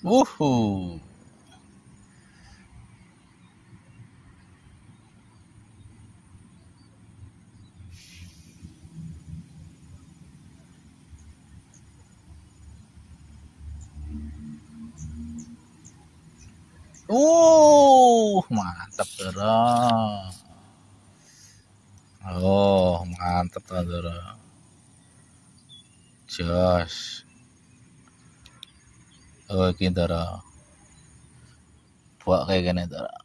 Wuhu. Mantap, Dara. Oh, mantap, Dara. Jos. Oh, Dara. Buat kayak gini, Dara.